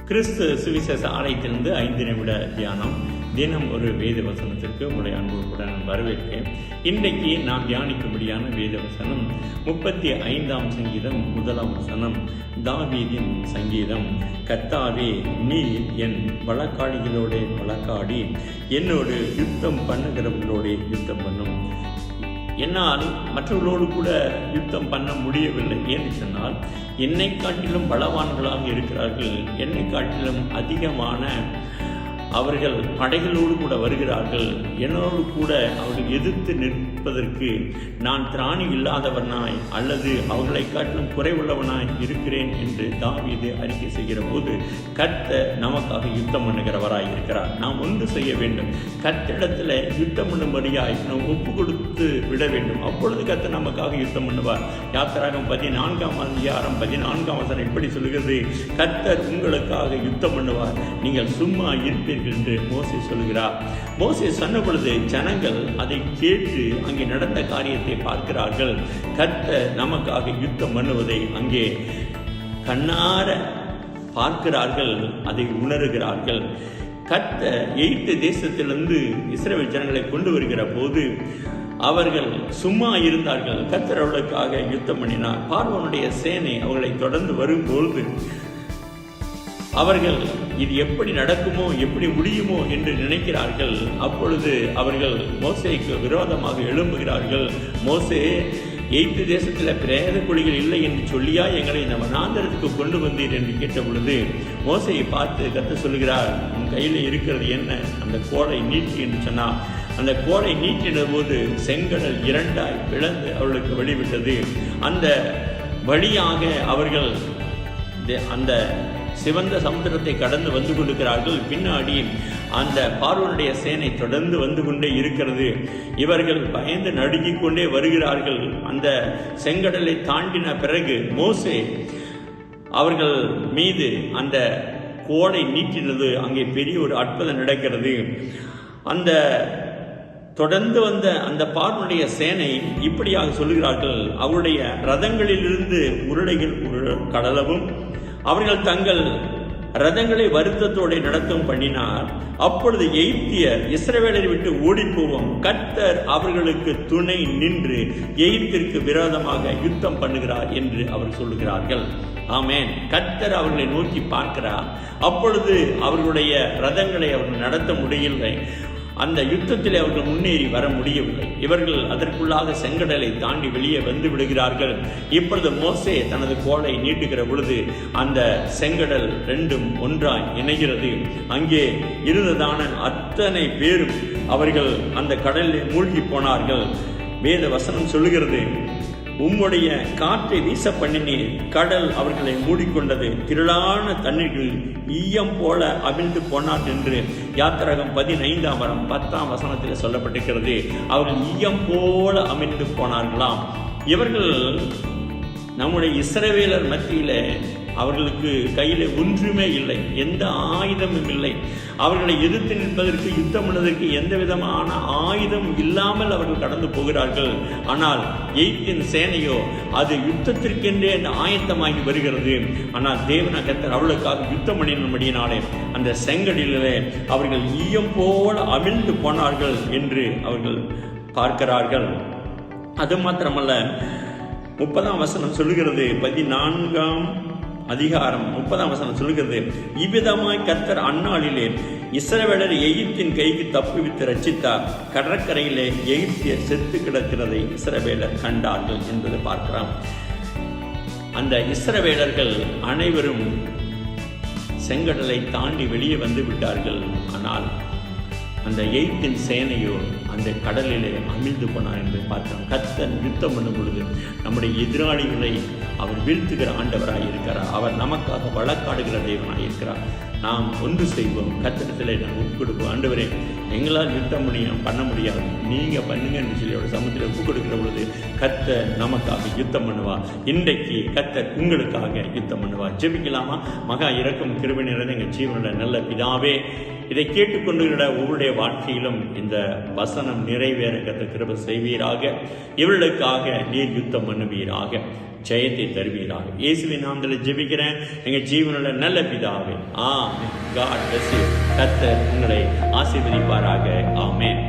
கிறிஸ்து சுவிசேஷ ஆலயத்திலிருந்து 5 நிமிட தியானம். தினம் ஒரு வேத வசனத்திற்கு உங்களை அன்புடன் வரவேற்கிறேன். இன்றைக்கு நாம் தியானிக்கும்படியான வேத வசனம் 35ஆம் சங்கீதம் 1ஆம் வசனம். தாவீதின் சங்கீதம். கர்த்தாவே, நீர் என் வழக்காடிகளோட வழக்காடி என்னோடு யுத்தம் பண்ணுகிறவர்களோட யுத்தம் பண்ணும். என்னால் மற்றவர்களோடு கூட யுத்தம் பண்ண முடியவில்லை. ஏன்னு சொன்னால், என்னை காட்டிலும் பலவான்களாக இருக்கிறார்கள். என்னை காட்டிலும் அதிகமான அவர்கள் படைகளோடு கூட வருகிறார்கள். என்னோடு கூட அவர்கள் எதிர்த்து நிற்பதற்கு நான் திராணி இல்லாதவனாய் அல்லது அவர்களை காட்டிலும் குறைவுள்ளவனாய் இருக்கிறேன் என்று தாவீது அறிக்கை செய்கிற போது, கர்த்தர் நமக்காக யுத்தம் பண்ணுகிறவராய் இருக்கிறார். நாம் ஒன்று செய்ய வேண்டும். கர்த்தரிடத்தில் யுத்தம் பண்ணும்படியாய் நாம் ஒப்பு கொடுத்து விட வேண்டும். அப்பொழுது கர்த்தர் நமக்காக யுத்தம் பண்ணுவார். யாத்திராகமம் 14ஆம் அதிகாரம் 14ஆம் வசனம் இப்படி சொல்கிறது, கர்த்தர் உங்களுக்காக யுத்தம் பண்ணுவார், நீங்கள் சும்மா இருப்பீர்கள் என்று மோசே சொல்கிறார். மோசே சொன்ன பொழுது ஜனங்கள் அதை கேட்டு அங்கே நடந்த காரியத்தை பார்க்கிறார்கள். கர்த்தர் நமக்காக யுத்தம் பண்ணுவதை அங்கே கண்ணார பார்க்கிறார்கள், அதை உணர்கிறார்கள். கர்த்தர் எகிப்து தேசத்திலிருந்து இஸ்ரவேல் ஜனங்களை கொண்டு வருகிற போது அவர்கள் சும்மா இருந்தார்கள். கர்த்தர் அவர்களுக்காக யுத்தம் பண்ணினார். பார்வோனுடைய சேனை அவர்களை தொடர்ந்து வரும்பொழுது அவர்கள் இது எப்படி நடக்குமோ, எப்படி முடியுமோ என்று நினைக்கிறார்கள். அப்பொழுது அவர்கள் மோசேக்கு விரோதமாக எழும்புகிறார்கள். மோசே, எகிப்து தேசத்தில் பிரேத குழிகள் இல்லை என்று சொல்லியா எங்களை இந்த வனாந்தரத்துக்கு கொண்டு வந்தீர் என்று கேட்ட பொழுது மோசையை பார்த்து கர்த்தர் சொல்கிறார், உன் கையில் இருக்கிறது என்ன? அந்த கோலை நீட்டி என்று சொன்னார். அந்த கோலை நீட்டின போது செங்கடல் 2ஆய் பிளந்து அவர்களுக்கு வெளிவிட்டது. அந்த வழியாக அவர்கள் அந்த சிவந்த சமுத்திரத்தை கடந்து வந்து கொண்டிருக்கிறார்கள். பின்னாடி அந்த பார்வோனுடைய சேனை தொடர்ந்து வந்து கொண்டே இருக்கிறது. இவர்கள் பயந்து நடுங்கிக் கொண்டே வருகிறார்கள். அந்த செங்கடலை தாண்டின பிறகு மோசே அவர்கள் மீது அந்த கோலை நீட்டினது. அங்கே பெரிய ஒரு அற்புதம் நடக்கிறது. அந்த தொடர்ந்து வந்த அந்த பார்வனுடைய சேனை இப்படியாக சொல்கிறார்கள், அவருடைய ரதங்களிலிருந்து உருளைகள் கடலவும் அவர்கள் தங்கள் ரதங்களை வருத்தத்தோடு நடத்தும் பண்ணினார். அப்பொழுது எகிப்தியர் இஸ்ரவேலரை விட்டு ஓடிப்போவோம், கர்த்தர் அவர்களுக்கு துணை நின்று எகிப்திற்கு விரோதமாக யுத்தம் பண்ணுகிறார் என்று அவர் சொல்லுகிறார்கள். ஆமென். கர்த்தர் அவர்களை நோக்கி பார்க்கிறார். அப்பொழுது அவர்களுடைய ரதங்களை அவர்கள் நடத்த முடியவில்லை. அந்த யுத்தத்தில் அவர்கள் முன்னேறி வர முடியவில்லை. இவர்கள் அதற்குள்ளாக செங்கடலை தாண்டி வெளியே வந்து விடுகிறார்கள். இப்பொழுது மோசே தனது கோலை நீட்டுகிற பொழுது அந்த செங்கடல் 2ம் ஒன்றாய் இணைகிறது. அங்கே இருந்ததான அத்தனை பேரும் அவர்கள் அந்த கடலில் மூழ்கி போனார்கள். வேத வசனம் சொல்லுகிறது, உம்முடைய காற்றை வீச பண்ணினீர், கடல் அவர்களை மூடிக்கொண்டது, திரளான தண்ணீர்கள் ஈயம் போல அவிழ்ந்து போனார் என்று யாத்திராகமம் 15ஆம் 10ஆம் வசனத்தில் சொல்லப்பட்டிருக்கிறது. அவர்கள் ஈயம் போல அமிழ்ந்து போனார்களாம். இவர்கள் நம்முடைய இஸ்ரவேலர் மத்தியில் அவர்களுக்கு கையில் ஒன்றுமே இல்லை, எந்த ஆயுதமும் இல்லை. அவர்களை எதிர்த்து நிற்பதற்கு, யுத்தம் பண்ணுவதற்கு எந்த விதமான ஆயுதம் இல்லாமல் அவர்கள் கடந்து போகிறார்கள். ஆனால் எகிப்தின் சேனையோ அது யுத்தத்திற்கென்றே ஆயத்தமாகி வருகிறது. ஆனால் தேவனாகிய கர்த்தர் அவர்களுக்காக யுத்தம் பண்ணினபடியினாலே அந்த செங்கடலிலே அவர்கள் ஈயம் போல அமிழ்ந்து போனார்கள் என்று அவர்கள் பார்க்கிறார்கள். அது மாத்திரமல்ல, 30ஆம் வசனம் சொல்லுகிறது, 14ஆம் அதிகாரம் 30ஆம் வசனம் சொல்லுகிறது, இவ்விதமாய் கர்த்தர் அந்நாளிலே இஸ்ரவேலரை எகிப்தின் கைக்கு தப்புவித்து ரட்சித்தார். கடற்கரையிலே எகிப்தியர் செத்து கிடக்கிறதை இஸ்ரவேலர் கண்டார்கள் என்பதை பார்க்கிறோம். அந்த இஸ்ரவேலர்கள் அனைவரும் செங்கடலை தாண்டி வெளியே வந்து விட்டார்கள். ஆனால் அந்த எகிப்தின் சேனையோ அந்த கடலிலே அமிழ்ந்து போனார் என்று பார்க்கிறோம். கர்த்தர் யுத்தம் பண்ணும் பொழுது நம்முடைய எதிராளிகளை அவர் வீழ்த்துகிற ஆண்டவராக இருக்கிறார். அவர் நமக்காக வழக்காடுகிற தேவனாக இருக்கிறார். நாம் ஒன்று செய்வோம், கர்த்தரிடத்தில் நாம் ஒப்பு கொடுப்போம். ஆண்டவரே, எங்களால் யுத்தம் பண்ண முடியாது, நீங்கள் பண்ணுங்கன்னு சொல்லி அவருடைய சமூகத்தில் ஒப்பு கொடுக்கிற பொழுது கர்த்தர் நமக்காக யுத்தம் பண்ணுவா. இன்றைக்கு கர்த்தர் உங்களுக்காக யுத்தம் பண்ணுவா. ஜெபிக்கலாமா? மகா இரக்கம் கிருபை நிறைந்த எங்கள் ஜீவனுள்ள நல்ல பிதாவே, இதை கேட்டுக்கொண்டுகிற ஒவ்வொருடைய வாழ்க்கையிலும் இந்த வசனம் நிறைவேற கர்த்தர் கிருபை செய்வீராக. இவர்களுக்காக நீர் யுத்தம் பண்ணுவீராக, ஜெயத்தை தருவீராக. இயேசுவின் நாமத்தில் ஜெபிக்கிறேன் எங்கள் ஜீவனுள்ள நல்ல பிதாவே. ஆமென். God bless you. கர்த்தர் உங்களை ஆசீர்வதிப்பாராக. ஆமென்.